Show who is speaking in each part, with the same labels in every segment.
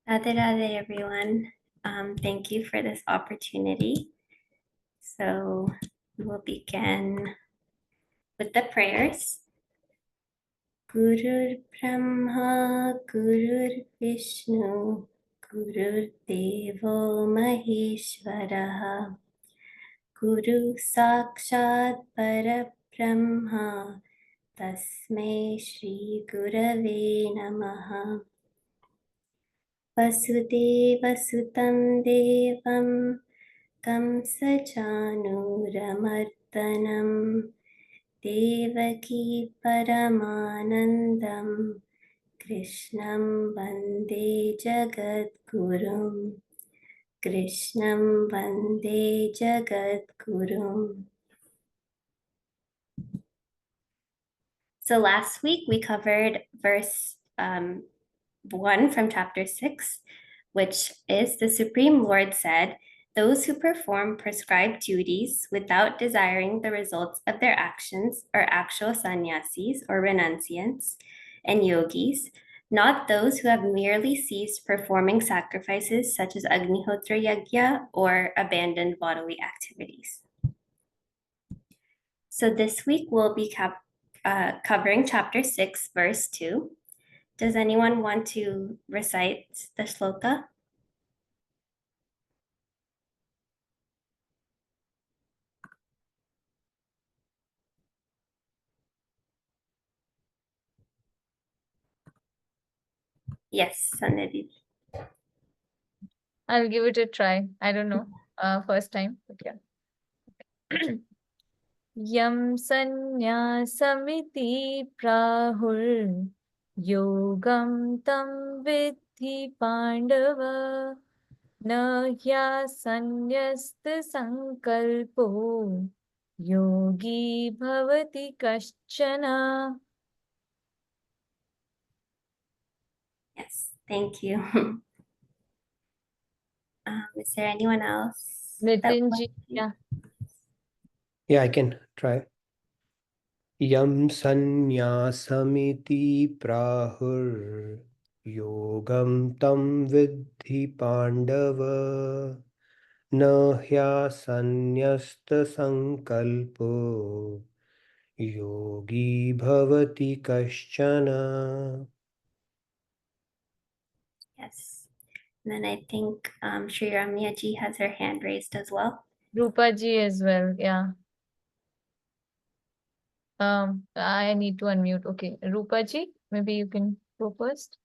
Speaker 1: Radhe Radhe, everyone. Thank you for this opportunity. So we'll begin with the prayers. Gurur Brahma, Gurur Vishnu, Gurur Devo Maheshwaraha, Guru Sakshat Parabrahma, Tasmai Shri Gurave Namaha. Vasudevasutam Devam Kamsachanuramardhanam Devaki Paramanandam Krishnam Vande Jagadgurum Krishnam Vande Jagadgurum. So last week we covered verse 1 from chapter 6, which is the Supreme Lord said, "Those who perform prescribed duties without desiring the results of their actions are actual sanyās or renunciants and yogis, not those who have merely ceased performing sacrifices such as Agnihotra Yajna or abandoned bodily activities." So this week we'll be covering chapter 6, verse 2. Does anyone want to recite the shloka? Yes, Sandhya.
Speaker 2: I'll give it a try. I don't know. First time. Okay. Yam sanyāsamiti prahur yogam tam vidhi pandava na hyasanyasta sankalpo yogi bhavati kaschana.
Speaker 1: Yes, thank you. Is there anyone else?
Speaker 2: Nitinji, yeah.
Speaker 3: Yeah, I can try. Yam sanyāsamiti prahur yogam tam vidhi pandava na hyasanyasta sankalpo yogi bhavati kaschana.
Speaker 1: Yes. And then I think Sri Ramya ji has her hand raised as well.
Speaker 2: Rupa ji as well, yeah. I need to unmute. Okay, Rupa ji, maybe you can go first.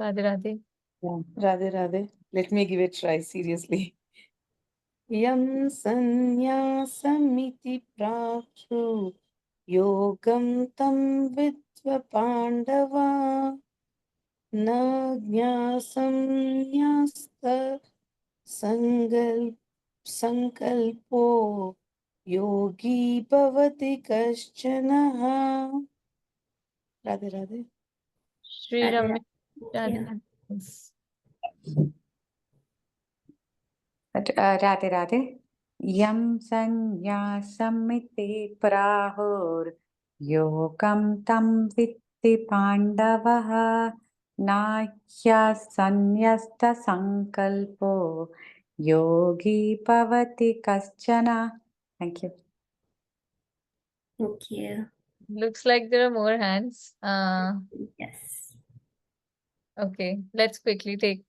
Speaker 2: Radhe Radhe.
Speaker 4: Yeah. Radhe Radhe. Let me give it a try seriously. Yam sanyāsamiti prāhu yogam tam vidva pandava na jñāsamnyasta sankalpo yogi bhavati kaschanaha. Radhe Radhe.
Speaker 2: Shri
Speaker 1: Radhe
Speaker 2: Ramya.
Speaker 1: Radhe.
Speaker 2: Radhe Radhe. Yes.
Speaker 5: Radhe Radhe. Yam sanyāsamiti prahur yogam tam vidhi pandavaha nahya sanyasta sankalpo yogi bhavati kaschana. Thank you.
Speaker 1: Thank you.
Speaker 2: Looks like there are more hands.
Speaker 1: Yes.
Speaker 2: Okay, let's quickly take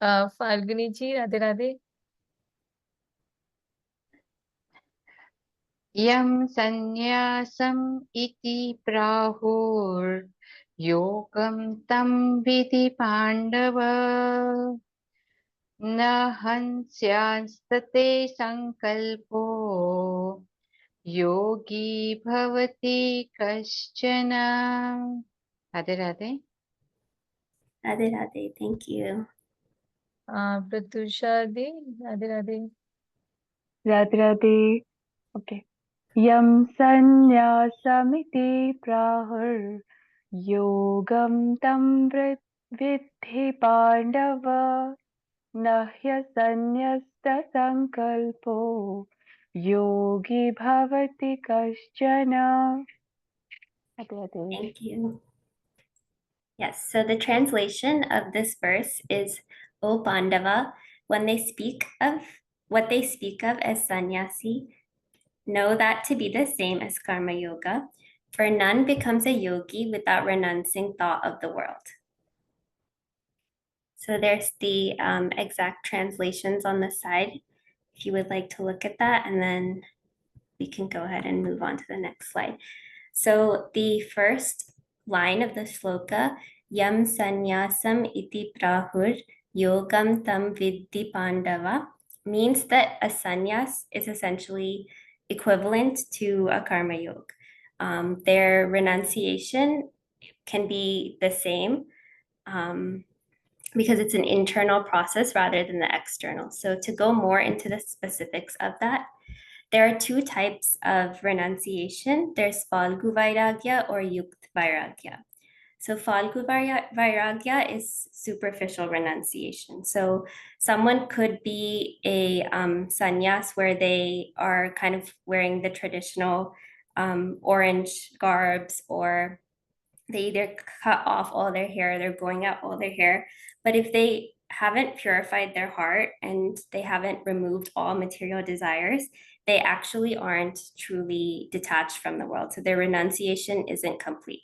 Speaker 2: Falguni ji, Radhe Radhe.
Speaker 6: Yam sanyāsam iti prahur yogam tam vidhi pandava na hansyastate sankalpo yogi bhavati kaschana. Radhe Radhe.
Speaker 1: Radhe Radhe. Thank you.
Speaker 2: Pratyusha ji, Radhe Radhe.
Speaker 7: Radhe Radhe. Okay. Yam sanyāsamiti prahur yogam tam vidhi pandava nahya sanyasta sankalpo yogi bhavati kaschana. Radhe Radhe.
Speaker 1: Thank you. Yes, so the translation of this verse is, O Pandava, when they speak of what they speak of as sannyasi, know that to be the same as karma yoga, for none becomes a yogi without renouncing thought of the world. So there's the exact translations on the side, if you would like to look at that, and then we can go ahead and move on to the next slide. So the first line of the shloka, Yam sanyasam iti prahur yogam tam vidhi pandava, means that a sannyas is essentially equivalent to a karma yoga. Their renunciation can be the same because it's an internal process rather than the external. So to go more into the specifics of that, there are two types of renunciation. There's Falgu Vairagya or Yukt Vairagya. So Falgu Vairagya is superficial renunciation. So someone could be a sannyas where they are kind of wearing the traditional orange garbs, or they either cut off all their hair, they're growing out all their hair. But if they haven't purified their heart and they haven't removed all material desires, they actually aren't truly detached from the world. So their renunciation isn't complete.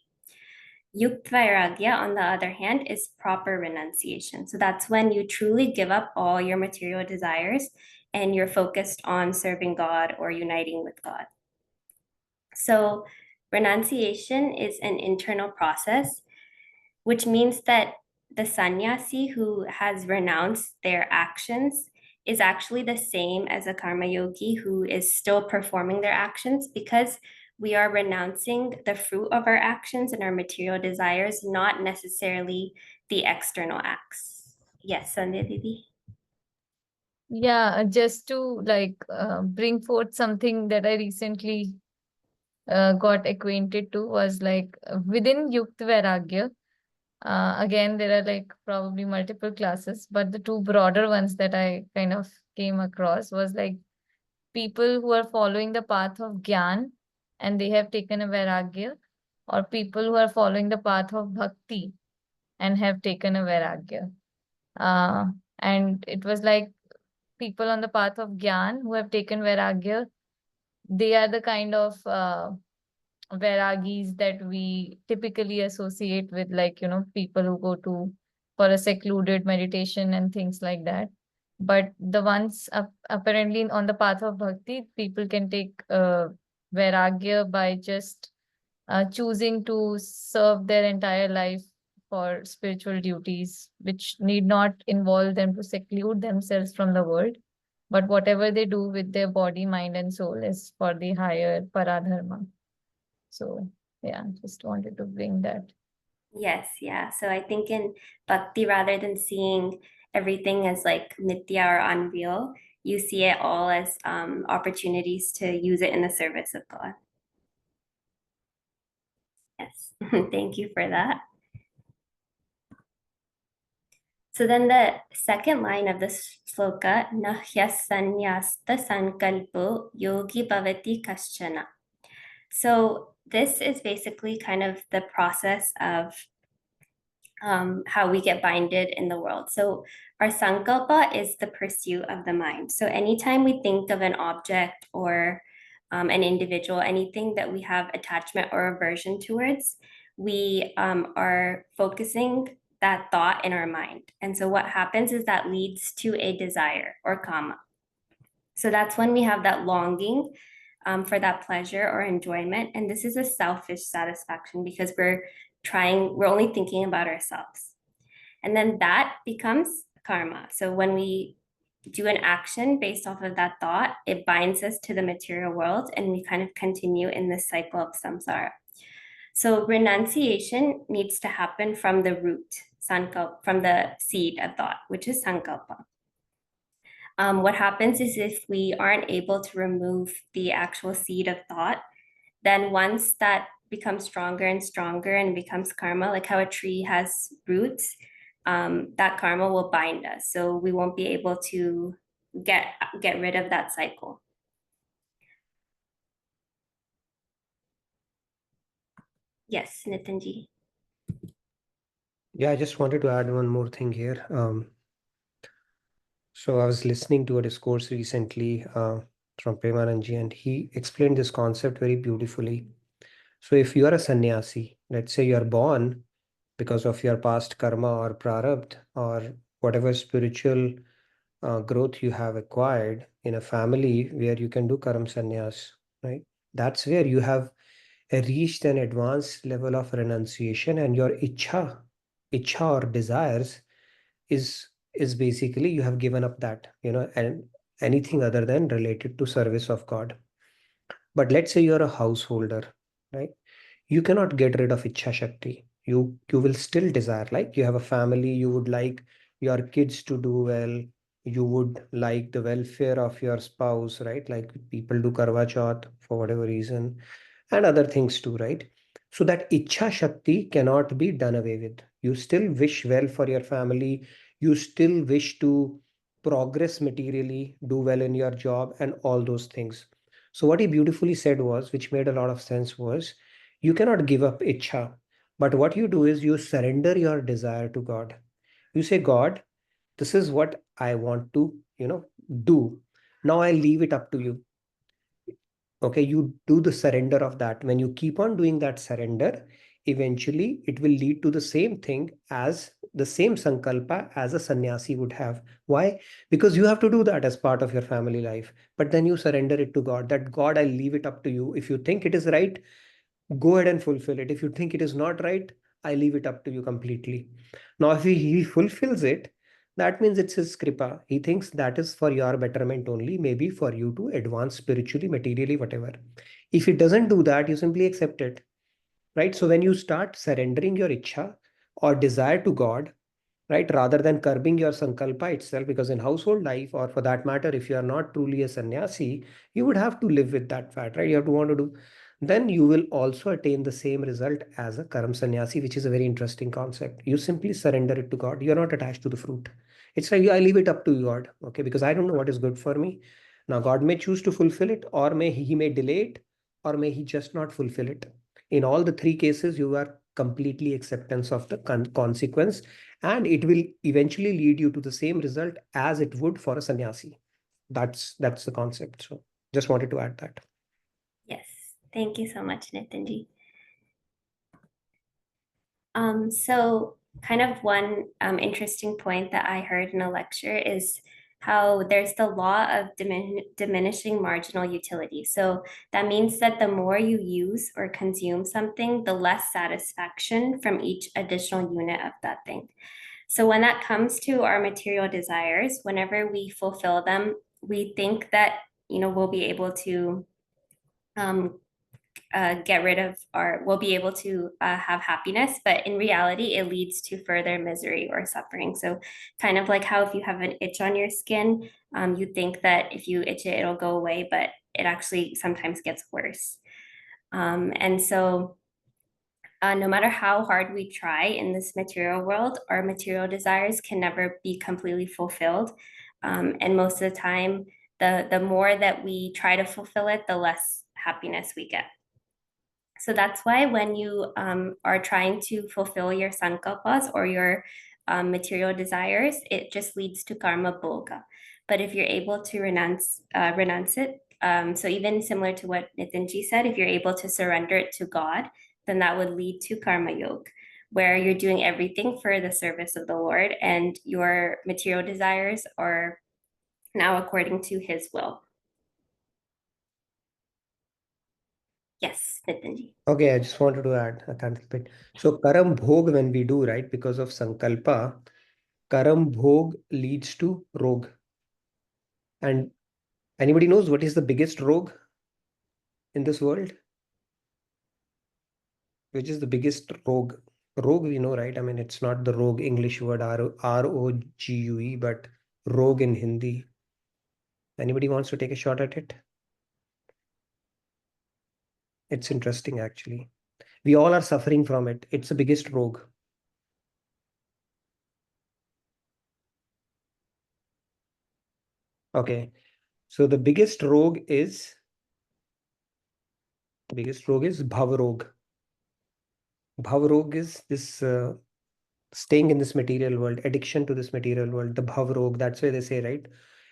Speaker 1: Yukt Vairagya, on the other hand, is proper renunciation. So that's when you truly give up all your material desires and you're focused on serving God or uniting with God. So renunciation is an internal process, which means that the sannyasi who has renounced their actions is actually the same as a karma yogi who is still performing their actions, because we are renouncing the fruit of our actions and our material desires, not necessarily the external acts. Yes, Sandhya Didi.
Speaker 2: Yeah, just to bring forth something that I recently got acquainted to was within Yukt Vairagya. Again, there are probably multiple classes, but the two broader ones that I kind of came across was people who are following the path of Gyan and they have taken a Vairagya, or people who are following the path of Bhakti and have taken a Vairagya. And it was people on the path of Gyan who have taken Vairagya, they are the kind of Vairagis that we typically associate with people who go to for a secluded meditation and things like that. But the ones apparently on the path of bhakti, people can take Vairagya by just choosing to serve their entire life for spiritual duties, which need not involve them to seclude themselves from the world. But whatever they do with their body, mind, and soul is for the higher paradharma. So yeah, just wanted to bring that.
Speaker 1: Yes, yeah. So I think in bhakti, rather than seeing everything as like nitya or unreal, you see it all as opportunities to use it in the service of God. Yes, thank you for that. So then the second line of this sloka, nahyasanyasta sankalpo yogi bhavati kaschana. So this is basically kind of the process of how we get binded in the world. So our sankalpa is the pursuit of the mind. So anytime we think of an object or an individual, anything that we have attachment or aversion towards, we are focusing that thought in our mind. And so what happens is that leads to a desire or kama. So that's when we have that longing for that pleasure or enjoyment. And this is a selfish satisfaction because we're only thinking about ourselves. And then that becomes karma. So when we do an action based off of that thought, it binds us to the material world and we kind of continue in this cycle of samsara. So renunciation needs to happen from the root, sankalpa, from the seed of thought, which is sankalpa. What happens is if we aren't able to remove the actual seed of thought, then once that becomes stronger and stronger and becomes karma, like how a tree has roots, that karma will bind us. So we won't be able to get rid of that cycle. Yes, Nitinji.
Speaker 3: Yeah, I just wanted to add one more thing here. So I was listening to a discourse recently from Premanandji, and he explained this concept very beautifully. So if you are a sannyasi, let's say you are born because of your past karma or prarabdha or whatever spiritual growth you have acquired in a family where you can do karam sannyas, right? That's where you have reached an advanced level of renunciation, and your ichha or desires is basically you have given up that, and anything other than related to service of God. But let's say you're a householder, right? You cannot get rid of ichha shakti. You will still desire, like you have a family, you would like your kids to do well, you would like the welfare of your spouse, right? Like people do karwa chauth for whatever reason, and other things too, right? So that ichha shakti cannot be done away with. You still wish well for your family, you still wish to progress materially, do well in your job, and all those things. So what he beautifully said was, which made a lot of sense, was you cannot give up ichha, but what you do is you surrender your desire to God. You say, God, this is what I want to, do. Now I leave it up to you. Okay, you do the surrender of that. When you keep on doing that surrender, eventually it will lead to the same thing, as the same sankalpa as a sannyasi would have. Why? Because you have to do that as part of your family life, but then you surrender it to God, that God, I leave it up to you. If you think it is right, go ahead and fulfill it. If you think it is not right, I leave it up to you completely. Now if he fulfills it, that means it's his kripa. He thinks that is for your betterment only, maybe for you to advance spiritually, materially, whatever. If it doesn't do that, you simply accept it, right? So when you start surrendering your ichha or desire to God, right, rather than curbing your sankalpa itself, because in household life, or for that matter, if you are not truly a sannyasi, you would have to live with that fact, right? You have to want to do, then you will also attain the same result as a karam sannyasi, which is a very interesting concept. You simply surrender it to God. You're not attached to the fruit. It's like, I leave it up to God, okay, because I don't know what is good for me. Now God may choose to fulfill it, or he may delay it, or may he just not fulfill it. In all the three cases, you are completely acceptance of the consequence, and it will eventually lead you to the same result as it would for a sannyasi. That's the concept. So just wanted to add that.
Speaker 1: Yes, thank you so much, Nitinji. So kind of one interesting point that I heard in a lecture is how there's the law of diminishing marginal utility. So that means that the more you use or consume something, the less satisfaction from each additional unit of that thing. So when that comes to our material desires, whenever we fulfill them, we think that, we'll be able to um, get rid of, or we'll be able to have happiness, but in reality it leads to further misery or suffering. So kind of like how if you have an itch on your skin, you think that if you itch it it'll go away, but it actually sometimes gets worse. And so no matter how hard we try in this material world, our material desires can never be completely fulfilled. And most of the time, the more that we try to fulfill it, the less happiness we get. So that's why when you are trying to fulfill your sankalpas or your material desires, it just leads to karma bhoga. But if you're able to renounce it, so even similar to what Nitinji said, if you're able to surrender it to God, then that would lead to karma yoga, where you're doing everything for the service of the Lord, and your material desires are now according to His will. Yes, Nitinji.
Speaker 3: Okay, I just wanted to add a little bit. So karam bhog, when we do, right, because of sankalpa, karam bhog leads to rog. And anybody knows what is the biggest rog in this world? Which is the biggest rogue? Rogue, we know, right? I mean, it's not the rogue English word Rogue, but rogue in Hindi. Anybody wants to take a shot at it? It's interesting, actually. We all are suffering from it. It's the biggest rogue. Okay. So the biggest rogue is bhav rogue. Bhav rogue is this staying in this material world, addiction to this material world, the bhav rog, that's why they say, right?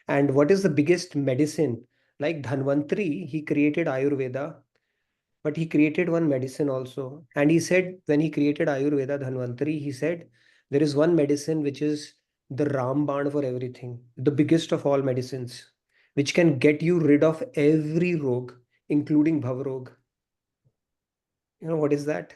Speaker 3: And what is the biggest medicine? Like Dhanvantri, he created Ayurveda, but he created one medicine also. And he said, when he created Ayurveda, Dhanvantari, he said, there is one medicine which is the Ramband for everything, the biggest of all medicines, which can get you rid of every rog, including Bhav rog. You know what is that?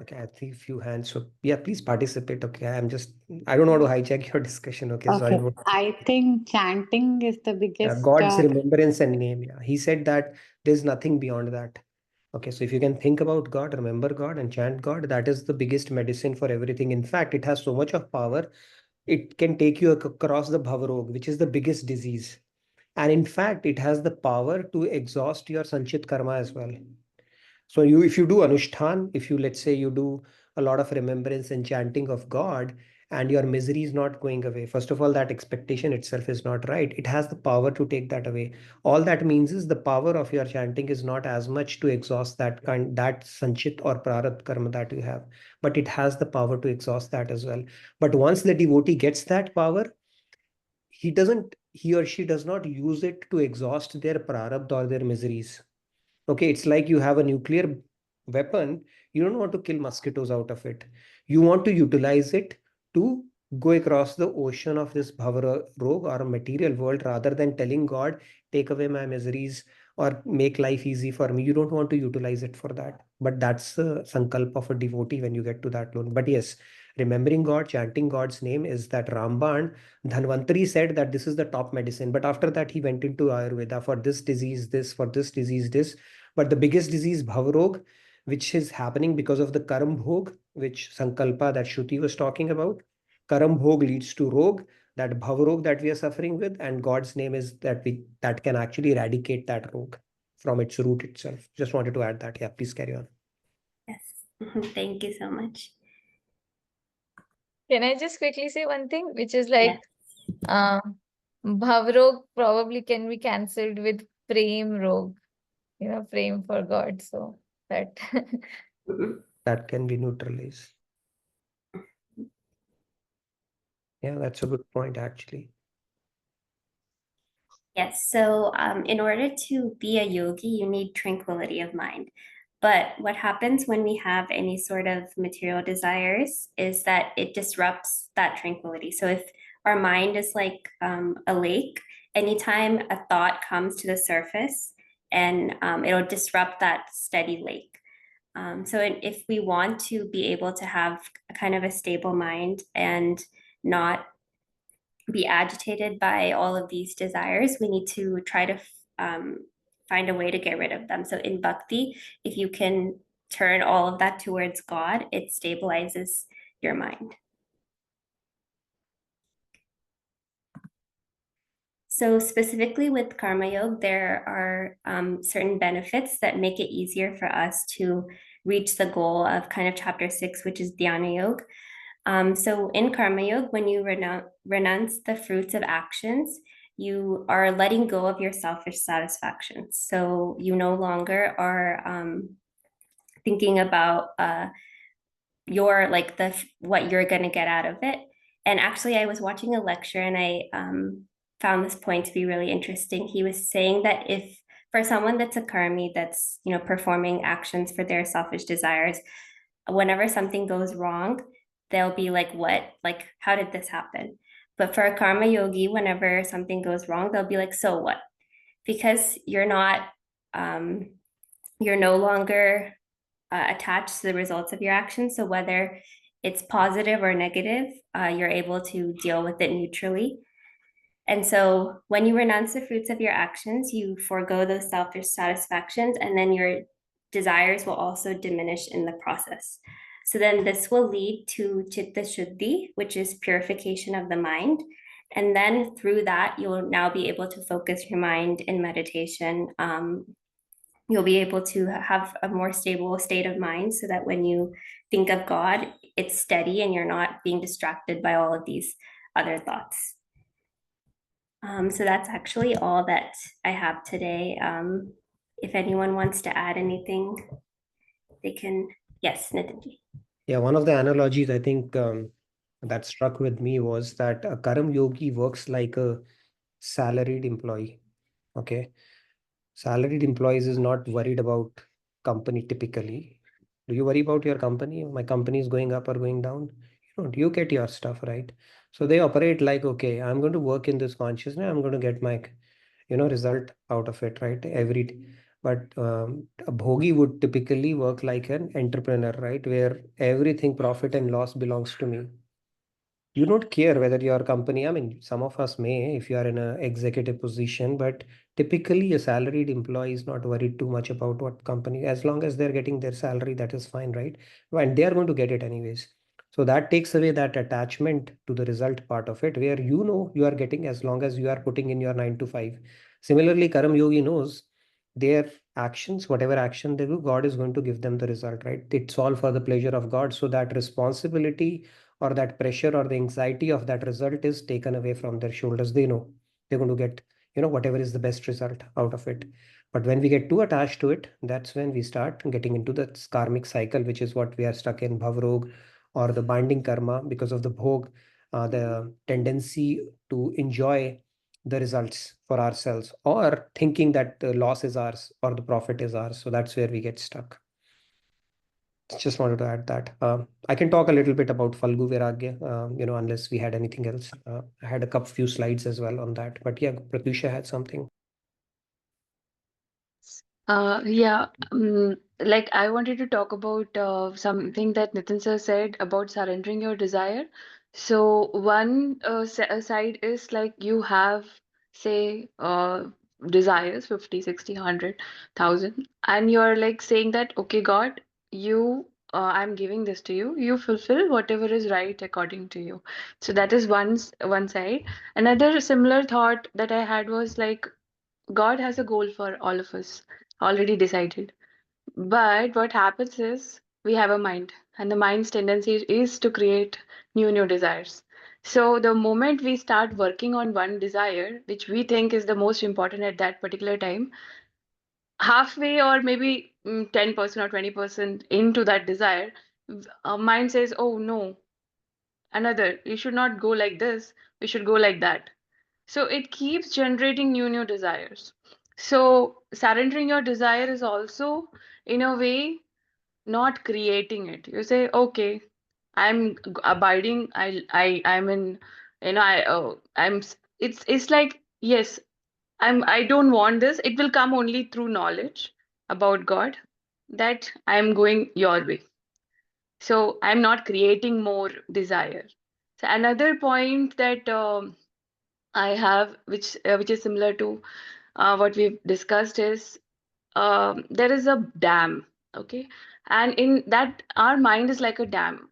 Speaker 3: Okay, I see a few hands. So yeah, please participate. Okay, I don't want to hijack your discussion. Okay, so
Speaker 5: Okay, I think chanting is the biggest.
Speaker 3: God's remembrance and name. Yeah, he said that there's nothing beyond that. Okay, so if you can think about God, remember God, and chant God, that is the biggest medicine for everything. In fact, it has so much of power, it can take you across the Bhavarog, which is the biggest disease. And in fact, it has the power to exhaust your Sanchit karma as well. So if you do Anushtan, if you, let's say you do a lot of remembrance and chanting of God, and your misery is not going away, first of all, that expectation itself is not right. It has the power to take that away. All that means is the power of your chanting is not as much to exhaust that sanchit or prarabdha karma that you have, but it has the power to exhaust that as well. But once the devotee gets that power, he or she does not use it to exhaust their prarabdha or their miseries. Okay, it's like you have a nuclear weapon. You don't want to kill mosquitoes out of it. You want to utilize it to go across the ocean of this bhavara rog or material world, rather than telling God, take away my miseries or make life easy for me. You don't want to utilize it for that. But that's the sankalp of a devotee when you get to that level. But yes, remembering God, chanting God's name is that Ramban. Dhanvantari said that this is the top medicine. But after that, he went into Ayurveda for this disease, this, for this disease, this. But the biggest disease, Bhavarog, which is happening because of the Karam Bhog, which Sankalpa that Shruti was talking about. Karam Bhog leads to Rog, that Bhavarog that we are suffering with, and God's name is that can actually eradicate that Rog from its root itself. Just wanted to add that. Yeah, please carry on.
Speaker 1: Yes, thank you so much.
Speaker 2: Can I just quickly say one thing, which is
Speaker 1: Yes.
Speaker 2: like, Bhavrog probably can be cancelled with Prem Rog, Prem for God. So that.
Speaker 3: That can be neutralized. Yeah, that's a good point, actually.
Speaker 1: Yes, so in order to be a yogi, you need tranquility of mind. But what happens when we have any sort of material desires is that it disrupts that tranquility. So if our mind is like a lake, anytime a thought comes to the surface, and it'll disrupt that steady lake. So if we want to be able to have a kind of a stable mind and not be agitated by all of these desires, we need to try to find a way to get rid of them. So in bhakti, if you can turn all of that towards God, it stabilizes your mind. So specifically with Karma Yoga, there are certain benefits that make it easier for us to reach the goal of kind of chapter 6, which is Dhyana Yoga. So in Karma Yoga, when you renounce the fruits of actions, you are letting go of your selfish satisfactions. So you no longer are thinking about your what you're going to get out of it. And actually, I was watching a lecture and I found this point to be really interesting. He was saying that if for someone that's a karmi, that's performing actions for their selfish desires, whenever something goes wrong, they'll be like, what? Like, how did this happen? But for a karma yogi, whenever something goes wrong, they'll be like, so what? Because you're no longer attached to the results of your actions. So whether it's positive or negative, you're able to deal with it neutrally. And so when you renounce the fruits of your actions, you forego those selfish satisfactions, and then your desires will also diminish in the process. So then this will lead to chitta shuddhi, which is purification of the mind. And then through that, you'll now be able to focus your mind in meditation. You'll be able to have a more stable state of mind so that when you think of God, it's steady and you're not being distracted by all of these other thoughts. So that's actually all that I have today. If anyone wants to add anything, they can. Yes, Nitinji.
Speaker 3: Yeah, one of the analogies I think that struck with me was that a Karam yogi works like a salaried employee. Okay. Salaried employees is not worried about company typically. Do you worry about your company? My company is going up or going down? You don't. You get your stuff, right? So they operate like, okay, I'm going to work in this consciousness. I'm going to get my, result out of it, right? But a bhogi would typically work like an entrepreneur, right? Where everything profit and loss belongs to me. You don't care whether your company, I mean, some of us may if you are in an executive position, but typically a salaried employee is not worried too much about what company, as long as they're getting their salary, that is fine, right? And they are going to get it anyways. So that takes away that attachment to the result part of it, where you are getting as long as you are putting in your 9 to 5. Similarly, Karam Yogi knows their actions, whatever action they do, God is going to give them the result, right? It's all for the pleasure of God. So that responsibility or that pressure or the anxiety of that result is taken away from their shoulders. They know they're going to get, whatever is the best result out of it. But when we get too attached to it, that's when we start getting into the karmic cycle, which is what we are stuck in, bhavrog, or the binding karma because of the bhog, the tendency to enjoy the results for ourselves, or thinking that the loss is ours or the profit is ours. So that's where we get stuck. Just wanted to add that. I can talk a little bit about Falgu Vairagya, unless we had anything else. I had a few slides as well on that. But yeah, Pratyusha had something.
Speaker 7: Yeah, like I wanted to talk about something that Nitin sir said about surrendering your desire. So one side is like you have, say, desires 50, 60, 100,000, and you're like saying that, okay, God, I'm giving this to you. You fulfill whatever is right according to you. So that is one side. Another similar thought that I had was like, God has a goal for all of us, already decided. But what happens is we have a mind, and the mind's tendency is to create new desires. So the moment we start working on one desire, which we think is the most important at that particular time, halfway or maybe 10% or 20% into that desire, our mind says, oh no, another, you should not go like this, we should go like that. So it keeps generating new desires. So surrendering your desire is also, in a way, not creating it. You say, okay, abiding. I'm in, it's like, yes, I don't want this. It will come only through knowledge about God that I'm going your way. So I'm not creating more desire. So another point that I have, which is similar to what we've discussed, is there is a dam, okay, and in that our mind is like a dam.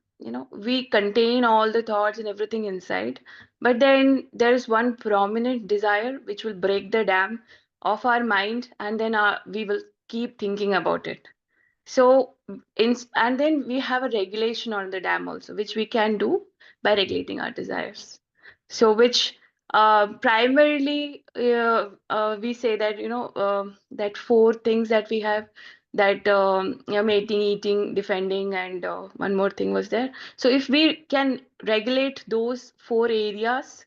Speaker 7: We contain all the thoughts and everything inside, but then there is one prominent desire which will break the dam of our mind, and then we will keep thinking about it. So, and then we have a regulation on the dam also, which we can do by regulating our desires. So, which primarily we say that that four things that we have, that mating, eating, defending, and one more thing was there. So, if we can regulate those four areas,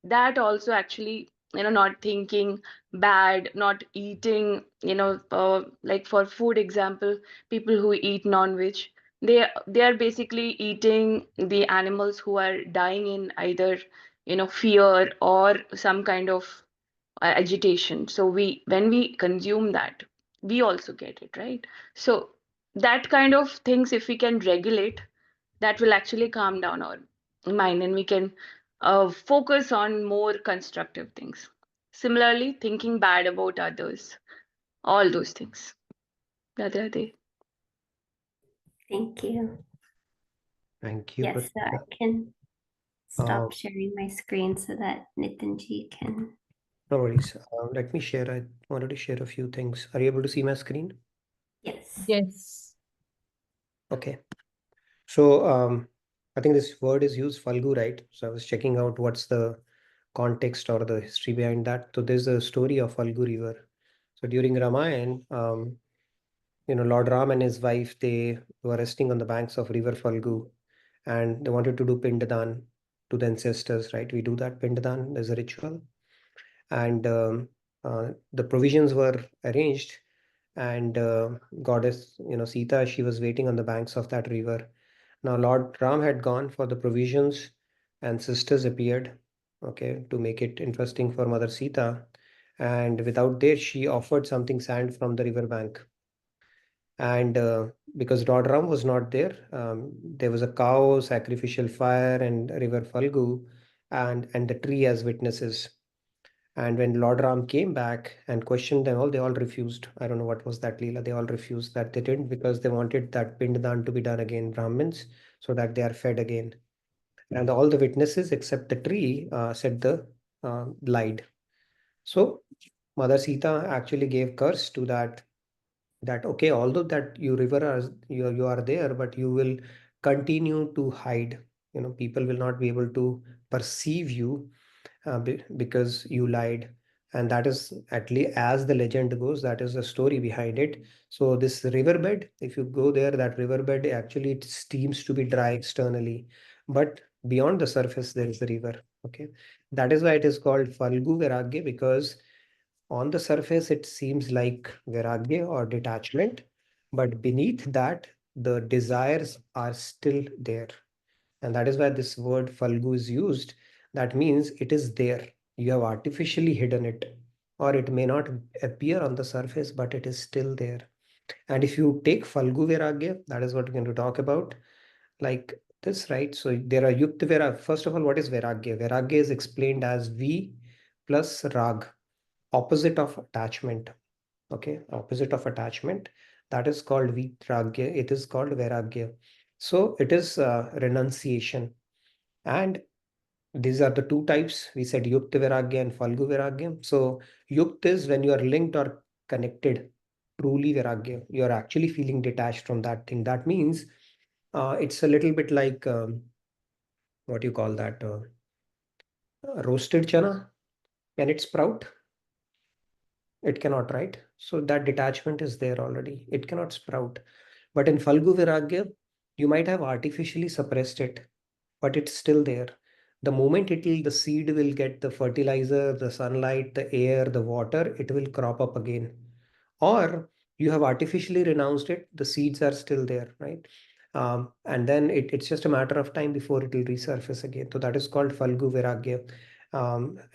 Speaker 7: that also actually, not thinking bad, not eating, like for food example, people who eat non-veg, they are basically eating the animals who are dying in either fear or some kind of agitation. So when we consume that, we also get it, right? So that kind of things, if we can regulate, that will actually calm down our mind, and we can focus on more constructive things. Similarly, thinking bad about others, all those things. Radhe Radhe.
Speaker 1: Thank you.
Speaker 3: Thank you.
Speaker 1: Yes, so I can stop sharing my screen so that Nitinji can.
Speaker 3: No worries. Let me share. I wanted to share a few things. Are you able to see my screen?
Speaker 1: Yes.
Speaker 2: Yes.
Speaker 3: Okay. So I think this word is used, Falgu, right? So I was checking out what's the context or the history behind that. So there's a story of Falgu River. So during Ramayana, Lord Ram and his wife, they were resting on the banks of river Falgu, and they wanted to do Pindadan to the ancestors, right? We do that Pindadan as a ritual. And the provisions were arranged, and goddess, Sita, she was waiting on the banks of that river. Now, Lord Ram had gone for the provisions, and sisters appeared, okay, to make it interesting for Mother Sita. And without there, she offered something sand from the river bank. And because Lord Ram was not there, there was a cow, sacrificial fire, and river Falgu, and the tree as witnesses. And when Lord Ram came back and questioned them all, they all refused. I don't know what was that Leela. They all refused that they didn't, because they wanted that Pindadan to be done again, Brahmins, so that they are fed again. And all the witnesses except the tree said the lied. So Mother Sita actually gave curse to that okay, although that you river are you are there, but you will continue to hide. People will not be able to perceive you because you lied. And that is, at least as the legend goes, that is the story behind it. So this riverbed, if you go there, that riverbed actually, it seems to be dry externally, but beyond the surface there is the river. Okay, that is why it is called Falgu Vairagya, because on the surface it seems like Vairagya or detachment, but beneath that the desires are still there. And that is why this word Falgu is used. That means it is there. You have artificially hidden it, or it may not appear on the surface, but it is still there. And if you take Falgu Vairagya, that is what we're going to talk about, like this, right? So there are Yukta Vairagya. First of all, what is Vairagya? Vairagya is explained as V plus Rag, opposite of attachment. Okay, opposite of attachment. That is called Vitragya. It is called Vairagya. So it is renunciation. And these are the two types. We said Yukta Vairagya and Falgu Vairagya. So Yukta is when you are linked or connected, truly Vairagya. You are actually feeling detached from that thing. That means it's a little bit like what do you call that? Roasted chana. Can it sprout? It cannot, right? So that detachment is there already. It cannot sprout. But in Falgu Vairagya, you might have artificially suppressed it, but it's still there. The moment the seed will get the fertilizer, the sunlight, the air, the water, it will crop up again. Or you have artificially renounced it, the seeds are still there, right? And then it's just a matter of time before it will resurface again. So that is called Falgu Vairagya.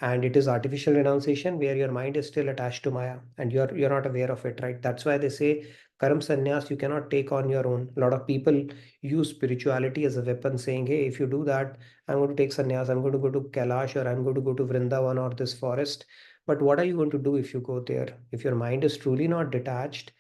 Speaker 3: And it is artificial renunciation where your mind is still attached to Maya and you're not aware of it, right? That's why they say Karam Sannyas you cannot take on your own. A lot of people use spirituality as a weapon, saying, hey, if you do that, I'm going to take sannyas, I'm going to go to Kailash, or I'm going to go to Vrindavan or this forest. But what are you going to do if you go there? If your mind is truly not detached,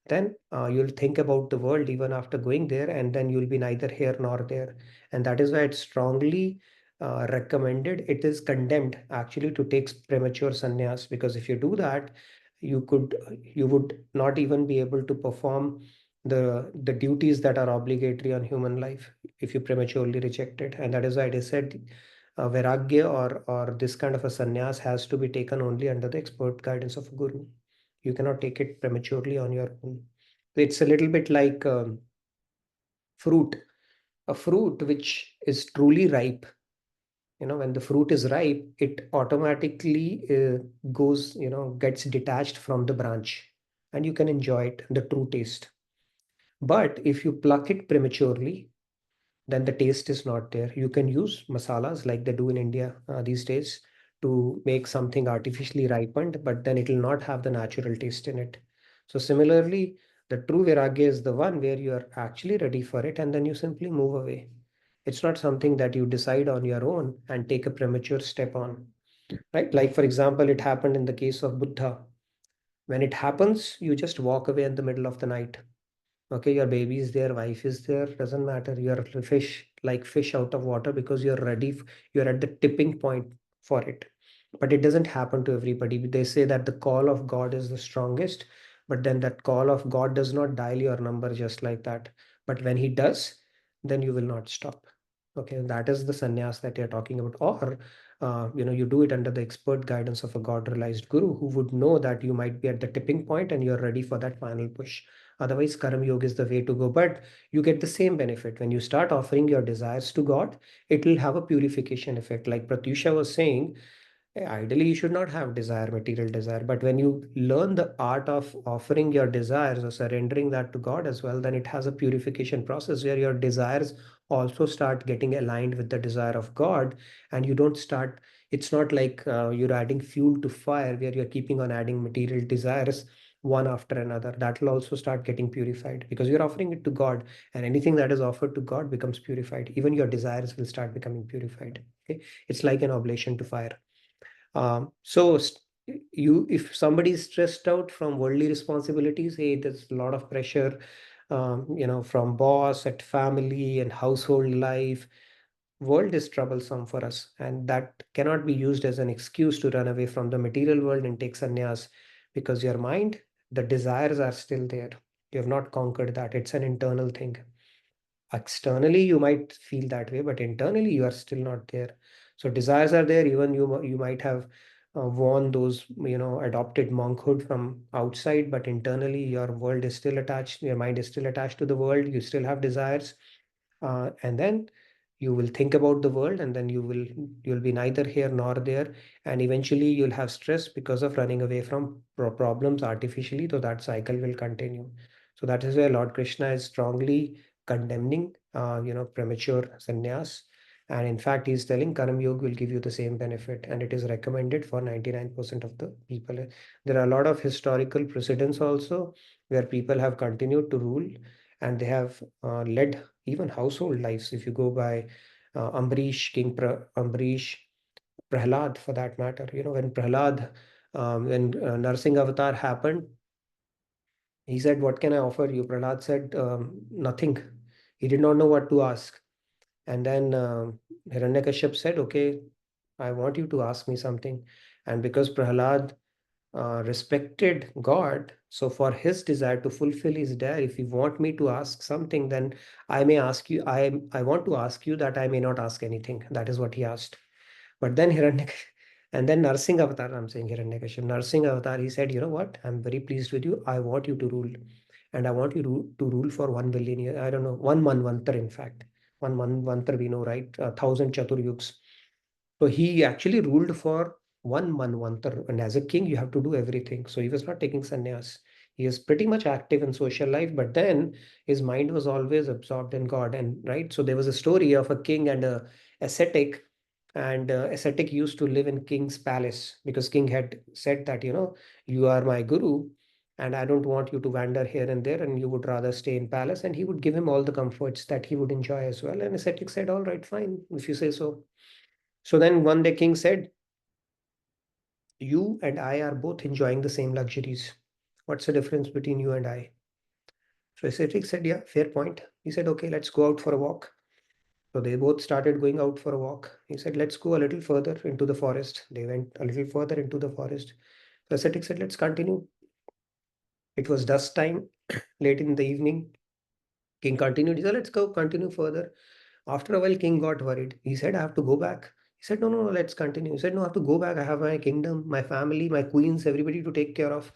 Speaker 3: then you'll think about the world even after going there, and then you'll be neither here nor there. And that is why it's strongly recommended. It is condemned actually to take premature sannyas, because if you do that, you would not even be able to perform the duties that are obligatory on human life if you prematurely reject it. And that is why it is said vairagya or this kind of a sannyas has to be taken only under the expert guidance of a guru. You cannot take it prematurely on your own. It's a little bit like fruit, a fruit which is truly ripe. When the fruit is ripe, it automatically goes, gets detached from the branch, and you can enjoy it, the true taste. But if you pluck it prematurely, then the taste is not there. You can use masalas like they do in India these days to make something artificially ripened, but then it will not have the natural taste in it. So similarly, the true Vairagya is the one where you are actually ready for it and then you simply move away. It's not something that you decide on your own and take a premature step on, right? Like, for example, it happened in the case of Buddha. When it happens, you just walk away in the middle of the night. Okay, your baby is there, wife is there, doesn't matter. You're a fish, like fish out of water, because you're ready, you're at the tipping point for it. But it doesn't happen to everybody. They say that the call of God is the strongest, but then that call of God does not dial your number just like that. But when he does, then you will not stop. Okay, that is the sannyas that you're talking about. Or, you do it under the expert guidance of a God realized guru who would know that you might be at the tipping point and you're ready for that final push. Otherwise, Karma Yoga is the way to go. But you get the same benefit. When you start offering your desires to God, it will have a purification effect. Like Pratyusha was saying, ideally, you should not have desire, material desire. But when you learn the art of offering your desires or surrendering that to God as well, then it has a purification process where your desires also start getting aligned with the desire of God. And you don't start, it's not like you're adding fuel to fire where you're keeping on adding material desires one after another. That will also start getting purified because you're offering it to God, and anything that is offered to God becomes purified. Even your desires will start becoming purified. Okay, it's like an oblation to fire. If somebody is stressed out from worldly responsibilities, hey, there's a lot of pressure, from boss at family and household life. World is troublesome for us, and that cannot be used as an excuse to run away from the material world and take sannyas, because your mind, the desires are still there. You have not conquered that. It's an internal thing. Externally you might feel that way, but internally you are still not there. So desires are there. Even you might have worn those, adopted monkhood from outside, but internally your world is still attached, your mind is still attached to the world. You still have desires, and then you will think about the world, and then you'll be neither here nor there, and eventually you'll have stress because of running away from problems artificially. So that cycle will continue. So that is where Lord Krishna is strongly condemning premature sannyas. And in fact, he's telling Karma Yoga will give you the same benefit, and it is recommended for 99% of the people. There are a lot of historical precedents also where people have continued to rule, and they have led even household lives. If you go by Ambarish, Ambarish, Prahlad for that matter, when Prahlad, when Narsingh Avatar happened, he said, "What can I offer you?" Prahlad said, "Nothing." He did not know what to ask. And then Hiranyakashyap said, "Okay, I want you to ask me something." And because Prahlad respected God, so for his desire to fulfill his desire, if you want me to ask something, then I may ask you, I want to ask you that I may not ask anything. That is what he asked. But then and then Narsingh Avatar, I'm saying Hiranyakashyap, Narsingh Avatar, he said, "You know what? I'm very pleased with you. I want you to rule. And I want you to rule for 1 billion years. I don't know, one manvantar, in fact. One manvantar, we know, right? 1,000 Chaturyugs." So he actually ruled for one manvantar. And as a king, you have to do everything. So he was not taking sannyas. He is pretty much active in social life, but then his mind was always absorbed in God. And right. So there was a story of a king and a ascetic. And ascetic used to live in king's palace because king had said that, you are my guru, and I don't want you to wander here and there, and you would rather stay in palace. And he would give him all the comforts that he would enjoy as well. And ascetic said, "All right, fine, if you say so." So then one day king said, "You and I are both enjoying the same luxuries. What's the difference between you and I?" So ascetic said, "Yeah, fair point." He said, "Okay, let's go out for a walk." So they both started going out for a walk. He said, "Let's go a little further into the forest." They went a little further into the forest. So ascetic said, "Let's continue." It was dusk time, late in the evening. King continued. He said, "Let's go continue further." After a while, king got worried. He said, "I have to go back." He said, "No, no, no, let's continue." He said, "No, I have to go back. I have my kingdom, my family, my queens, everybody to take care of."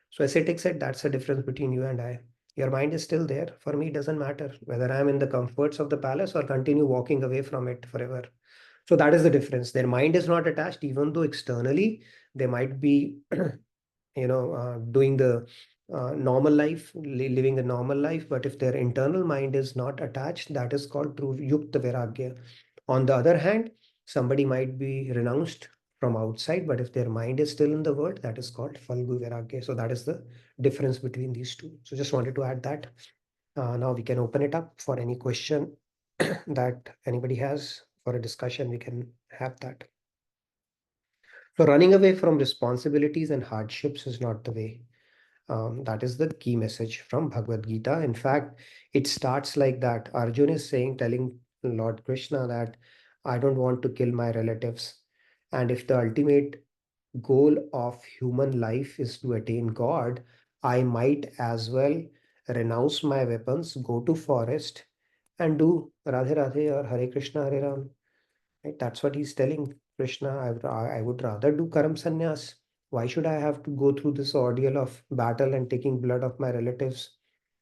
Speaker 3: So ascetic said, "That's the difference between you and I. Your mind is still there. For me, it doesn't matter whether I'm in the comforts of the palace or continue walking away from it forever." So that is the difference. Their mind is not attached, even though externally they might be doing the normal life, living a normal life. But if their internal mind is not attached, that is called true yukta vairagya. On the other hand, somebody might be renounced from outside, but if their mind is still in the world, that is called falgu vairagya. So that is the difference between these two. So just wanted to add that. Now we can open it up for any question that anybody has for a discussion. We can have that. So running away from responsibilities and hardships is not the way. That is the key message from Bhagavad Gita. In fact, it starts like that. Arjun is telling Lord Krishna that I don't want to kill my relatives. And if the ultimate goal of human life is to attain God, I might as well renounce my weapons, go to forest and do Radhe Radhe or Hare Krishna Hare Ram. Right? That's what he's telling Krishna. I would rather do Karam Sannyas. Why should I have to go through this ordeal of battle and taking blood of my relatives?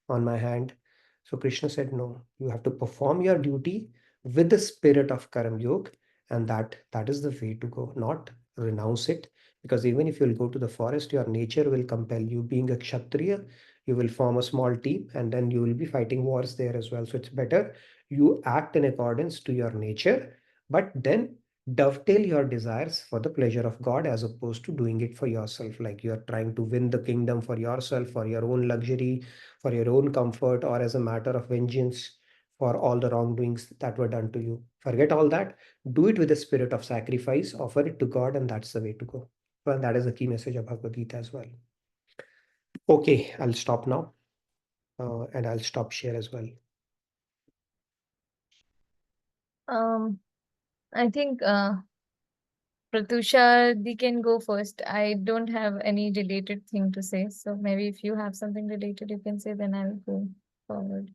Speaker 3: on my hand. So Krishna said, no, you have to perform your duty with the spirit of Karma Yoga, and that is the way to go, not renounce it. Because even if you'll go to the forest, your nature will compel you. Being a Kshatriya, you will form a small team and then you will be fighting wars there as well. So it's better you act in accordance to your nature, but then dovetail your desires for the pleasure of God as opposed to doing it for yourself. Like you are trying to win the kingdom for yourself, for your own luxury, for your own comfort, or as a matter of vengeance for all the wrongdoings that were done to you. Forget all that. Do it with a spirit of sacrifice, offer it to God, and that's the way to go. Well, that is the key message of Bhagavad Gita as well. Okay, I'll stop now. And I'll stop share as well.
Speaker 2: I think Pratusha, they can go first. I don't have any related thing to say. So maybe if you have something related, you can say, then I'll go forward.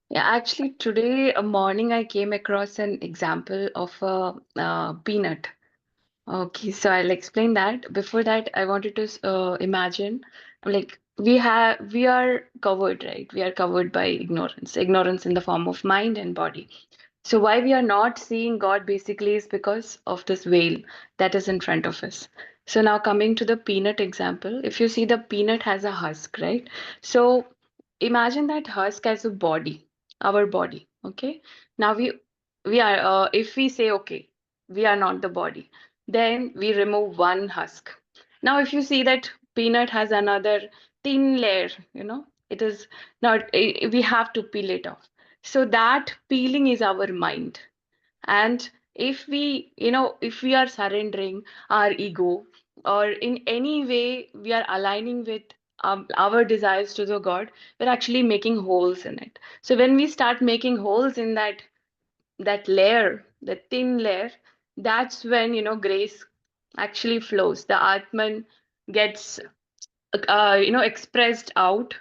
Speaker 7: Yeah, actually, today morning I came across an example of a peanut. Okay, so I'll explain that. Before that, I wanted to imagine, like we are covered, right? We are covered by ignorance, ignorance in the form of mind and body. So why we are not seeing God basically is because of this veil that is in front of us. So now coming to the peanut example, if you see the peanut has a husk, right? So imagine that husk as a body, our body. Okay. Now we are if we say okay, we are not the body, then we remove one husk. Now if you see that peanut has another thin layer, it is not we have to peel it off. So that peeling is our mind. And if if we are surrendering our ego, or in any way we are aligning with our desires to the God, we're actually making holes in it. So when we start making holes in that layer, the thin layer, that's when grace actually flows. The Atman gets expressed out.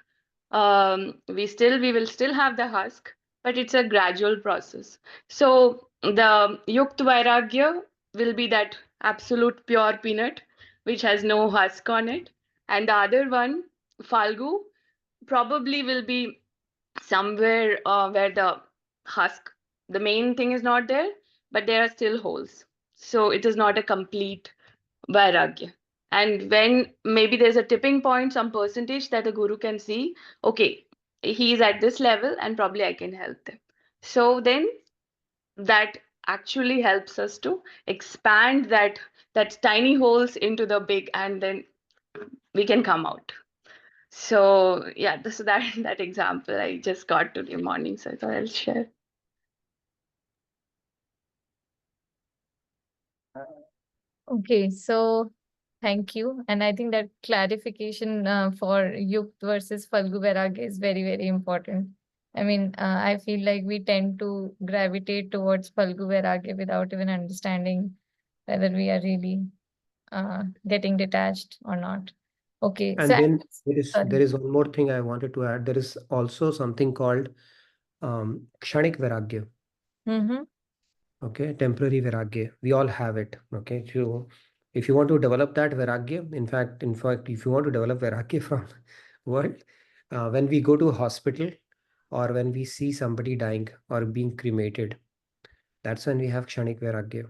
Speaker 7: We will still have the husk, but it's a gradual process. So the Yukt Vairagya will be that absolute pure peanut which has no husk on it, and the other one, Falgu, probably will be somewhere where the husk, the main thing is not there, but there are still holes. So it is not a complete Vairagya. And when maybe there's a tipping point, some percentage that the guru can see, okay, he's at this level and probably I can help them. So then that actually helps us to expand that tiny holes into the big, and then we can come out. So yeah, this that that example I just got today morning, so I thought I'll share.
Speaker 2: Okay, so thank you. And I think that clarification for Yukt versus Falgu Vairagya is very, very important. I mean, I feel like we tend to gravitate towards Falgu Vairagya without even understanding whether we are really getting detached or not. Okay,
Speaker 3: And
Speaker 2: so
Speaker 3: then
Speaker 2: sorry.
Speaker 3: there is one more thing I wanted to add. There is also something called Kshanik Vairagya.
Speaker 2: Mm-hmm.
Speaker 3: Okay, temporary Vairagya. We all have it. Okay, so if you want to develop that Vairagya, in fact, if you want to develop Vairagya from world, when we go to a hospital or when we see somebody dying or being cremated, that's when we have Kshanik Vairagya.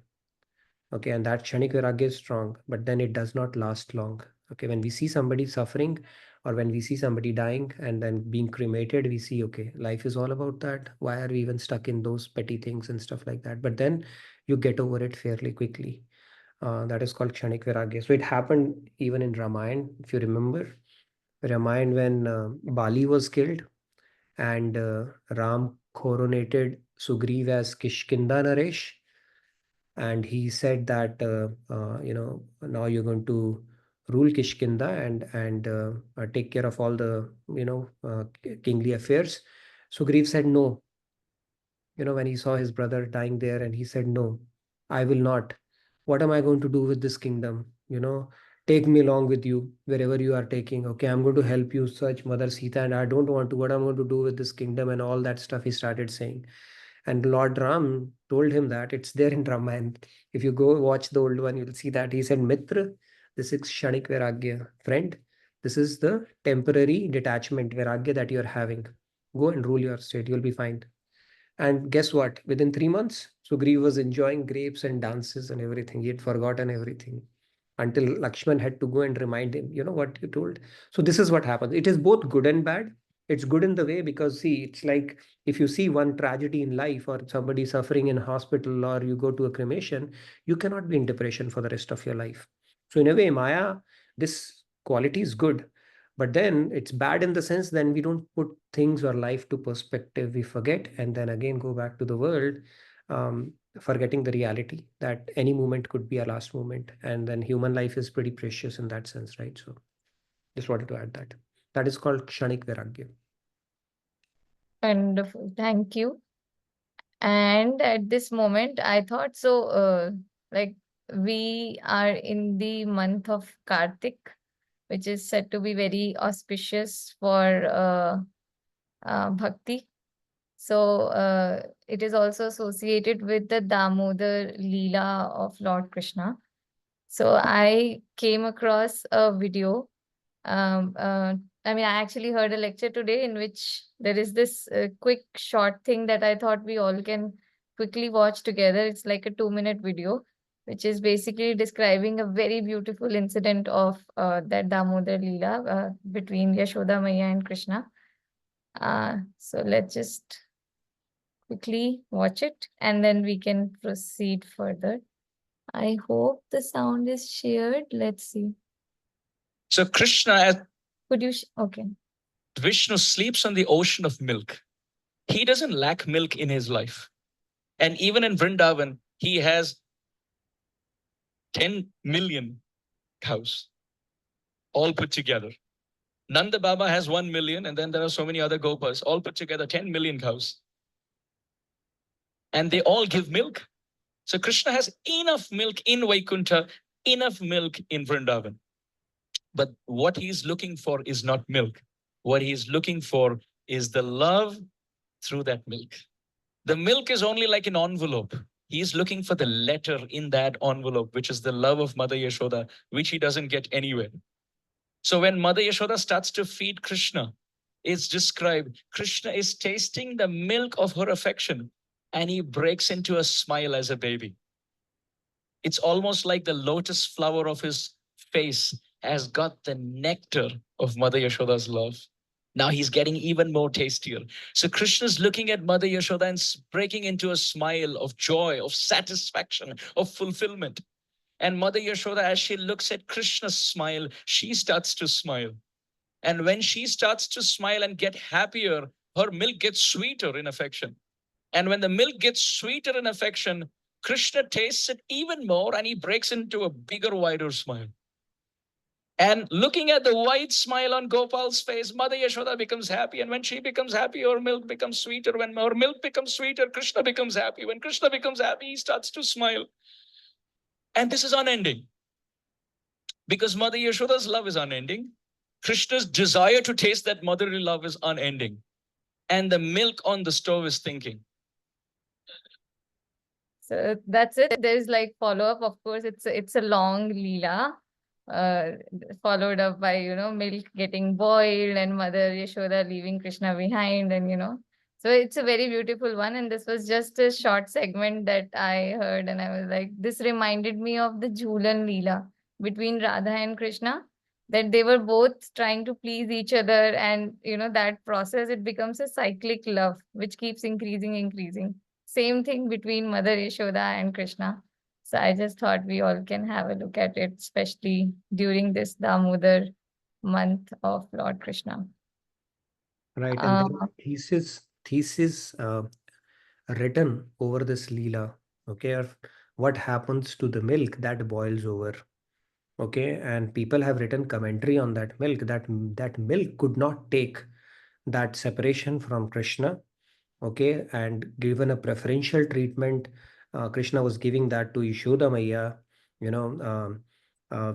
Speaker 3: Okay, and that Kshanik Vairagya is strong, but then it does not last long. Okay, when we see somebody suffering or when we see somebody dying and then being cremated, we see, okay, life is all about that. Why are we even stuck in those petty things and stuff like that? But then you get over it fairly quickly. That is called Kshanik Vairagya. So it happened even in Ramayana, if you remember. Ramayana, when Bali was killed and Ram coronated Sugriv as Kishkinda Naresh, and he said that now you're going to rule Kishkinda and take care of all the kingly affairs. Sugriv said no. When he saw his brother dying there, and he said, no, I will not. What am I going to do with this kingdom? Take me along with you wherever you are taking. Okay, I'm going to help you search Mother Sita, and I don't want to. What I'm going to do with this kingdom and all that stuff, he started saying. And Lord Ram told him that it's there in Ramayana. If you go watch the old one, you'll see that he said, Mitra, this is Kshanik Vairagya. Friend, This is the temporary detachment, vairagya, that you're having. Go and rule your state. You'll be fine. And guess what? Within 3 months, Sugriva was enjoying grapes and dances and everything. He had forgotten everything until Lakshman had to go and remind him, you know what you told. So this is what happens. It is both good and bad. It's good in the way because, see, it's like if you see one tragedy in life or somebody suffering in a hospital or you go to a cremation, you cannot be in depression for the rest of your life. So in a way, Maya, this quality is good. But then it's bad in the sense then we don't put things or life to perspective. We forget and then again go back to the world, forgetting the reality that any moment could be a last moment. And then human life is pretty precious in that sense, right? So just wanted to add that. That is called Kshanik Vairagya.
Speaker 2: Wonderful. Thank you. And at this moment, I thought so, like we are in the month of Kartik, which is said to be very auspicious for bhakti. So it is also associated with the Damodar Leela of Lord Krishna. So I came across a video. I mean, I actually heard a lecture today in which there is this quick short thing that I thought we all can quickly watch together. It's like a 2-minute video, which is basically describing a very beautiful incident of that Damodar Leela between Yashoda Maya and Krishna. So let's just quickly watch it and then we can proceed further. I hope the sound is shared. Let's see.
Speaker 8: So Krishna,
Speaker 2: Could you? Okay.
Speaker 8: Vishnu sleeps on the ocean of milk. He doesn't lack milk in his life. And even in Vrindavan, he has 10 million cows, all put together. Nanda Baba has 1 million, and then there are so many other gopas, all put together, 10 million cows. And they all give milk. So Krishna has enough milk in Vaikuntha, enough milk in Vrindavan. But what he's looking for is not milk. What he's looking for is the love through that milk. The milk is only like an envelope. He's looking for the letter in that envelope, which is the love of Mother Yashoda, which he doesn't get anywhere. So when Mother Yashoda starts to feed Krishna, it's described, Krishna is tasting the milk of her affection and he breaks into a smile as a baby. It's almost like the lotus flower of his face has got the nectar of Mother Yashoda's love. Now he's getting even more tastier. So Krishna's looking at Mother Yashoda and breaking into a smile of joy, of satisfaction, of fulfillment. And Mother Yashoda, as she looks at Krishna's smile, she starts to smile. And when she starts to smile and get happier, her milk gets sweeter in affection. And when the milk gets sweeter in affection, Krishna tastes it even more and he breaks into a bigger, wider smile. And looking at the wide smile on Gopal's face, Mother Yashoda becomes happy. And when she becomes happy, her milk becomes sweeter. When her milk becomes sweeter, Krishna becomes happy. When Krishna becomes happy, he starts to smile. And this is unending. Because Mother Yashoda's love is unending. Krishna's desire to taste that motherly love is unending. And the milk on the stove is thinking.
Speaker 2: So that's it. There's like follow-up. Of course, it's a long leela, followed up by, milk getting boiled and Mother Yashoda leaving Krishna behind, and so it's a very beautiful one. And this was just a short segment that I heard, and I was like, this reminded me of the Jhulan leela between Radha and Krishna, that they were both trying to please each other, and that process, it becomes a cyclic love which keeps increasing. Same thing between Mother Yashoda and Krishna. So I just thought we all can have a look at it, especially during this Damodar month of Lord Krishna.
Speaker 3: Right, and there are thesis written over this Leela, okay, of what happens to the milk that boils over. Okay, and people have written commentary on that milk, that milk could not take that separation from Krishna. Okay, and given a preferential treatment, Krishna was giving that to Yashoda Maya,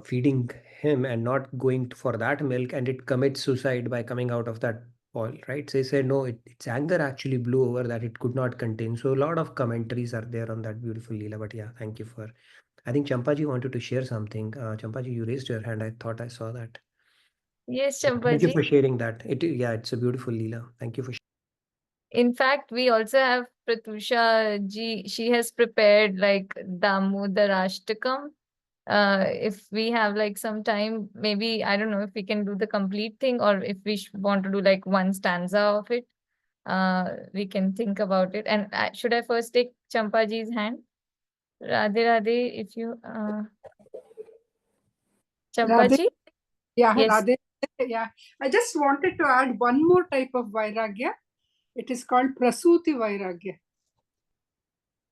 Speaker 3: feeding him and not going for that milk, and it commits suicide by coming out of that boil, right? So they said no, its anger actually blew over that it could not contain. So a lot of commentaries are there on that beautiful Leela. But yeah, thank you for. I think Champaji wanted to share something. Champaji, you raised your hand. I thought I saw that.
Speaker 2: Yes,
Speaker 3: Thank you for
Speaker 2: Champaji.
Speaker 3: sharing that. It's a beautiful Leela. Thank you for
Speaker 2: In fact, we also have Pratusha ji. She has prepared like Damodarashtakam. If we have like some time, maybe I don't know if we can do the complete thing or if we want to do like one stanza of it. We can think about it. And should I first take Champaji's hand? Radhe Radhe, if you
Speaker 9: Radhe,
Speaker 2: Champaji?
Speaker 9: yeah,
Speaker 2: Yes.
Speaker 9: Radhe, yeah. I just wanted to add one more type of vairagya. It is called prasuti vairagya.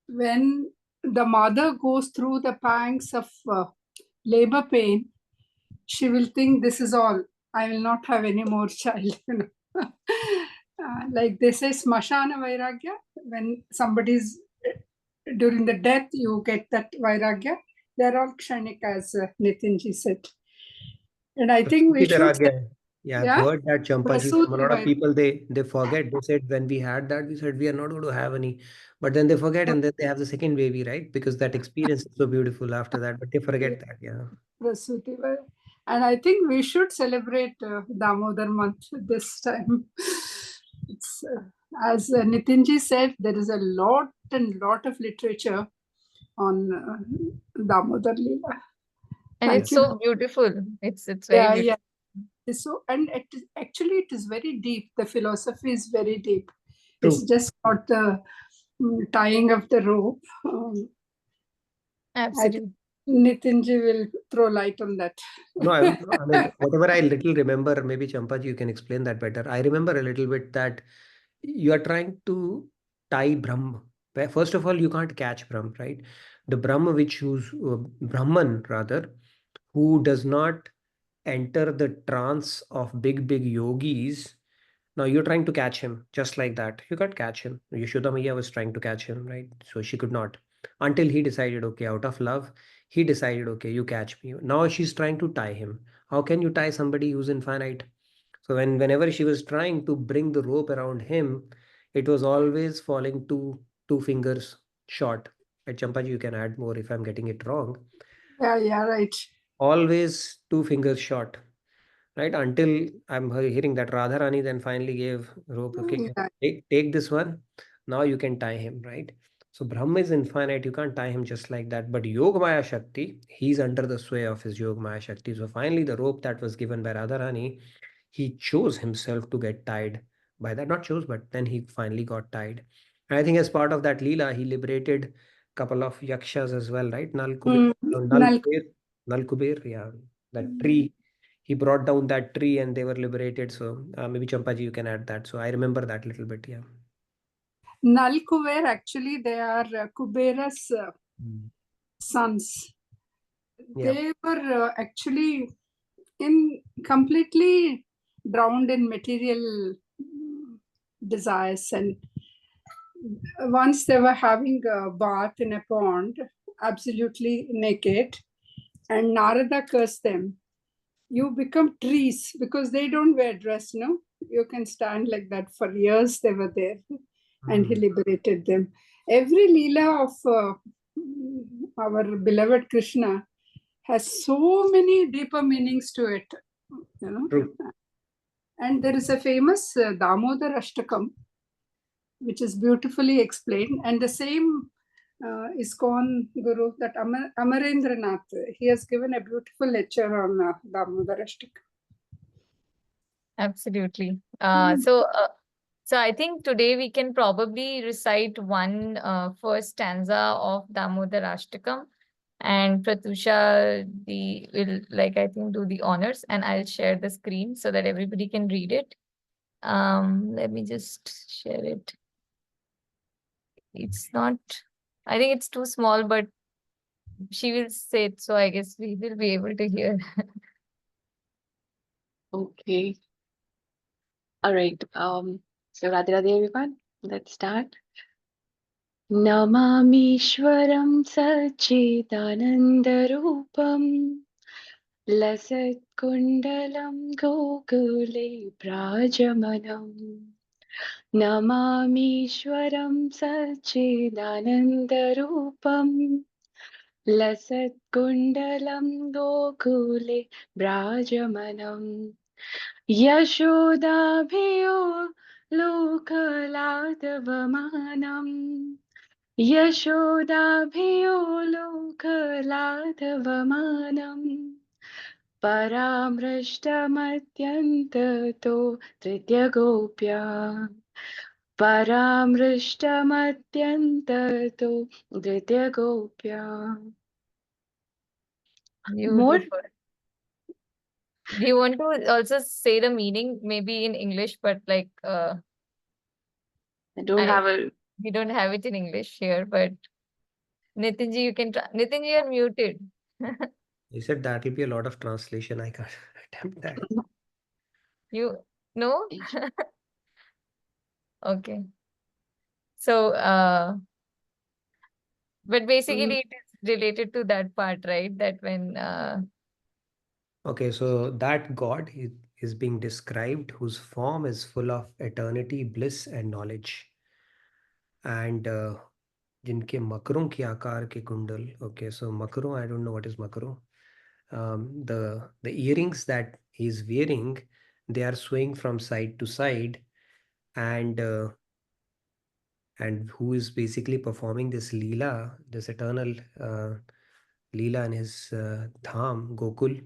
Speaker 9: When the mother goes through the pangs of labor pain, she will think this is all. I will not have any more child. Like they say, smashana vairagya. When somebody's during the death, you get that vairagya. They're all kshanik, as Nitinji said. And I think we should.
Speaker 3: Yeah, I've heard that Champaji from a lot of
Speaker 9: Prasuti
Speaker 3: people. They forget. They said when we had that, we said we are not going to have any, but then they forget, and then they have the second baby, right? Because that experience is so beautiful after that, but they forget that. Yeah.
Speaker 9: Prasuti Vairagya. And I think we should celebrate Damodar month this time. It's, as Nitinji said, there is a lot and lot of literature on Damodar Leela.
Speaker 2: And
Speaker 9: Thank
Speaker 2: it's
Speaker 9: you.
Speaker 2: so beautiful. It's very beautiful.
Speaker 9: Yeah. So, and actually it is very deep. The philosophy is very deep.
Speaker 3: True.
Speaker 9: It's just not the tying of the rope.
Speaker 2: Absolutely.
Speaker 9: Nitinji will throw light on that.
Speaker 3: No, I mean, whatever I little remember, maybe Champaji, you can explain that better. I remember a little bit that you are trying to tie Brahma. First of all, you can't catch Brahma, right? The Brahma which who's Brahman rather, who does not enter the trance of big yogis. Now you're trying to catch him just like that. You can't catch him. Yashoda Maiya was trying to catch him, right? So she could not. Until he decided, okay, out of love, he decided, okay, you catch me. Now she's trying to tie him. How can you tie somebody who's infinite? So whenever she was trying to bring the rope around him, it was always falling two fingers short. Right, Champaji, you can add more if I'm getting it wrong.
Speaker 9: Yeah, right.
Speaker 3: Always two fingers short, right? Until I'm hearing that Radharani then finally gave rope, okay, take this one. Now you can tie him, right? So Brahma is infinite, you can't tie him just like that. But Yog Maya Shakti, he's under the sway of his Yog Maya Shakti. So finally, the rope that was given by Radharani, he chose himself to get tied by that. Not chose, but then he finally got tied. And I think as part of that Leela, he liberated a couple of yakshas as well, right? Nal Kuber, yeah, that tree. He brought down that tree and they were liberated. So maybe Champaji, you can add that. So I remember that little bit, yeah.
Speaker 9: Nal Kuber, actually, they are Kubera's sons.
Speaker 3: Yeah.
Speaker 9: They were actually completely drowned in material desires, and once they were having a bath in a pond, absolutely naked, and Narada cursed them. You become trees because they don't wear dress, no? You can stand like that. For years they were there, and he liberated them. Every Leela of our beloved Krishna has so many deeper meanings to it, you know.
Speaker 3: True.
Speaker 9: And there is a famous Damodar Ashtakam, which is beautifully explained. And the same ISKCON Guru, that Amarendranath, he has given a beautiful lecture on Damodar Ashtakam.
Speaker 2: Absolutely. So I think today we can probably recite one first stanza of Damodar Ashtakam, and Pratusha will I think do the honors, and I'll share the screen so that everybody can read it. Let me just share it. It's not, I think it's too small, but she will say it, so I guess we will be able to hear.
Speaker 7: Okay. All right. So Radhe Radhe everyone. Let's start. Namamishwaram Sachidanandarupam Lasatkundalam Gokule Prajamanam Namamishwaram Sachidanandarupam Lasatkundalam Gokule Brajamanam Yashodabhiyo lokaladavamanam. Yashodabhiyo lokaladavamanam. Paramrishtamatyantato Trityagopya. Paramrishtamatyantato Trityagopya. More?
Speaker 2: Beautiful. Do you want to also say the meaning, maybe in English, but like
Speaker 7: I don't have a.
Speaker 2: we don't have it in English here, but Nitinji, you can Nitinji, you're muted.
Speaker 3: You said that will be a lot of translation. I can't attempt that.
Speaker 2: You no? Okay. So but basically it is related to that part, right? That when
Speaker 3: Okay, so that God is being described whose form is full of eternity, bliss, and knowledge. And जिनके macarons के आकार के कुंडल. Okay, so makaro, I don't know what is makaro. The earrings that he's wearing, they are swaying from side to side, and who is basically performing this leela, this eternal leela in his dham, Gokul,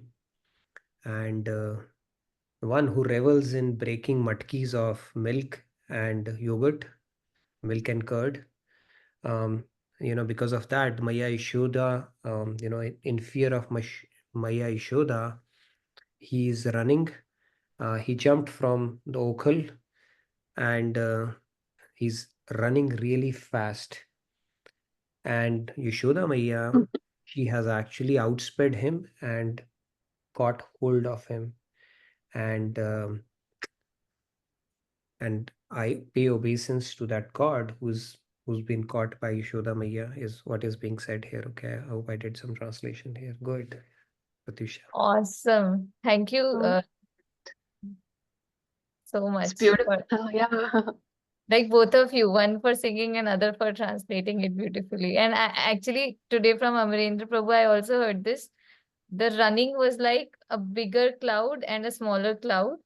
Speaker 3: and one who revels in breaking matkis of milk and yogurt, milk and curd. Because of that, Maya Ishoda, in fear of Maya Ishoda, he is running. He jumped from the okal, and he's running really fast. And Yashoda Maya, she has actually outsped him and caught hold of him. And I pay obeisance to that God who's been caught by Yashoda Maya, is what is being said here. Okay, I hope I did some translation here. Good, Pratusha.
Speaker 2: awesome. Thank you so
Speaker 7: It's
Speaker 2: much
Speaker 7: beautiful.
Speaker 2: for
Speaker 7: Yeah.
Speaker 2: like both of you, one for singing and other for translating it beautifully. And actually today from Amarendra Prabhu, I also heard this. The running was like a bigger cloud and a smaller cloud.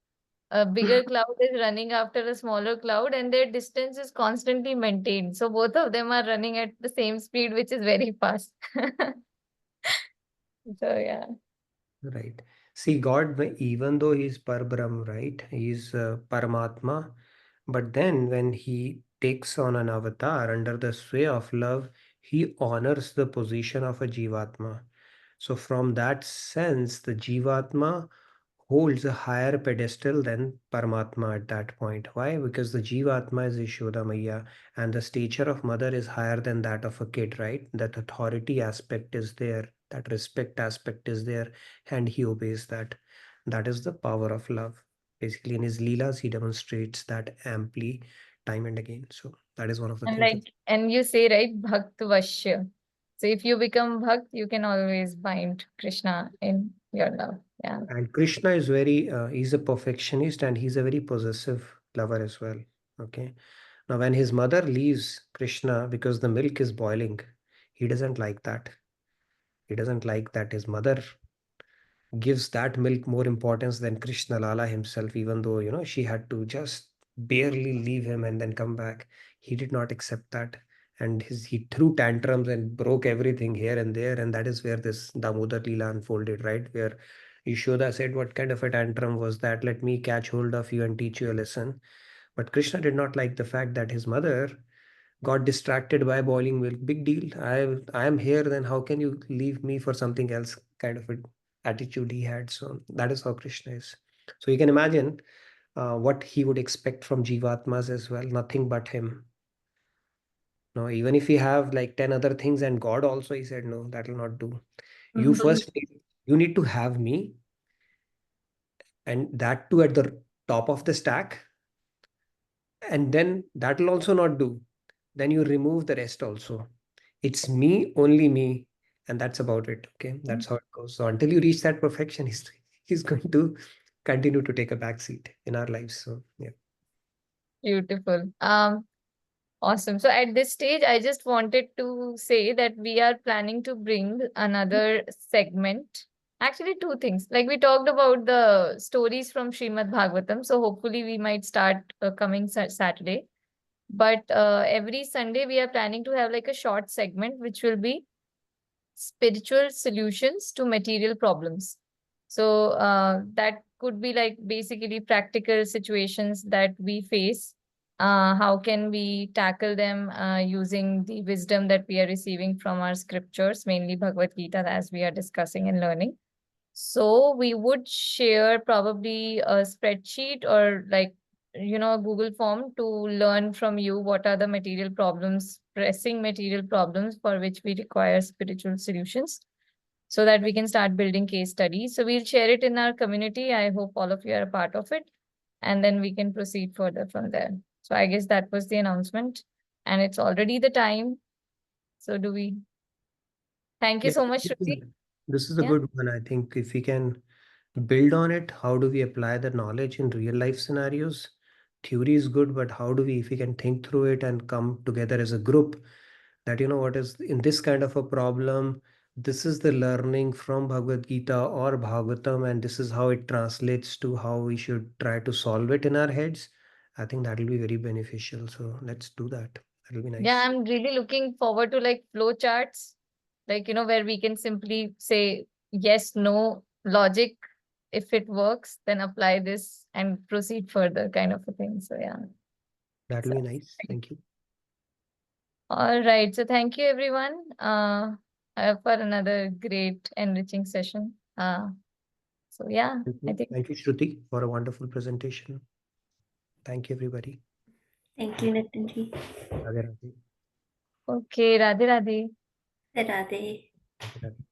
Speaker 2: A bigger cloud is running after a smaller cloud, and their distance is constantly maintained. So both of them are running at the same speed, which is very fast. So yeah.
Speaker 3: Right. See, God, even though he's Parbrahm, right? He's Paramatma. But then when he takes on an avatar under the sway of love, he honors the position of a Jivatma. So from that sense, the Jivatma holds a higher pedestal than Paramatma at that point. Why? Because the Jivatma is Yashoda Maya, and the stature of mother is higher than that of a kid, right? That authority aspect is there, that respect aspect is there, and he obeys that. That is the power of love. Basically, in his Leelas, he demonstrates that amply time and again. So that is one of the
Speaker 2: And
Speaker 3: things.
Speaker 2: like, and you say, right, Bhakt Vashya. So if you become Bhakt, you can always find Krishna in your love. Yeah.
Speaker 3: And Krishna is he's a perfectionist and he's a very possessive lover as well. Okay. Now, when his mother leaves Krishna because the milk is boiling, he doesn't like that. He doesn't like that his mother gives that milk more importance than Krishna Lala himself, even though, she had to just barely leave him and then come back. He did not accept that. And he threw tantrums and broke everything here and there. And that is where this Damodar Leela unfolded, right? Where Yashoda said, what kind of a tantrum was that? Let me catch hold of you and teach you a lesson. But Krishna did not like the fact that his mother got distracted by boiling milk. Big deal. I am here, then how can you leave me for something else? Kind of an attitude he had. So that is how Krishna is. So you can imagine what he would expect from Jivatmas as well. Nothing but him. No, even if we have like 10 other things and God also, he said, no, that will not do. You first you need to have me, and that too at the top of the stack, and then that will also not do. Then you remove the rest also. It's me, only me, and that's about it. Okay, that's how it goes. So until you reach that perfection, he's going to continue to take a back seat in our lives. So yeah.
Speaker 2: Beautiful. Awesome. So at this stage, I just wanted to say that we are planning to bring another segment Actually, two things. Like we talked about the stories from Srimad Bhagavatam. So hopefully we might start coming Saturday. But every Sunday we are planning to have like a short segment, which will be spiritual solutions to material problems. So that could be like basically practical situations that we face. How can we tackle them using the wisdom that we are receiving from our scriptures, mainly Bhagavad Gita, as we are discussing and learning. So we would share probably a spreadsheet or like, a Google form to learn from you what are the material problems, pressing material problems for which we require spiritual solutions, so that we can start building case studies. So we'll share it in our community. I hope all of you are a part of it, and then we can proceed further from there. So I guess that was the announcement, and it's already the time. So do we? Thank you
Speaker 3: Yeah,
Speaker 2: so much, Shruti.
Speaker 3: this is a
Speaker 2: Yeah.
Speaker 3: good one. I think if we can build on it, how do we apply the knowledge in real life scenarios? Theory is good, but how do we, if we can think through it and come together as a group, that what is in this kind of a problem, this is the learning from Bhagavad Gita or Bhagavatam, and this is how it translates to how we should try to solve it in our heads. I think that will be very beneficial. So let's do that. That'll be nice.
Speaker 2: Yeah, I'm really looking forward to like flow charts, like, where we can simply say yes, no, logic. If it works, then apply this and proceed further, kind of a thing. So, yeah.
Speaker 3: That'll
Speaker 2: So,
Speaker 3: be nice. Thank you.
Speaker 2: all right. So, thank you, everyone, for another great, enriching session. So, yeah, I think.
Speaker 3: Thank you, Shruti, for a wonderful presentation. Thank you, everybody.
Speaker 1: Thank you, Nitinji.
Speaker 3: Radhe Radhe.
Speaker 2: Okay, Radhe Radhe.
Speaker 1: Radhe.
Speaker 3: Radhe Radhe.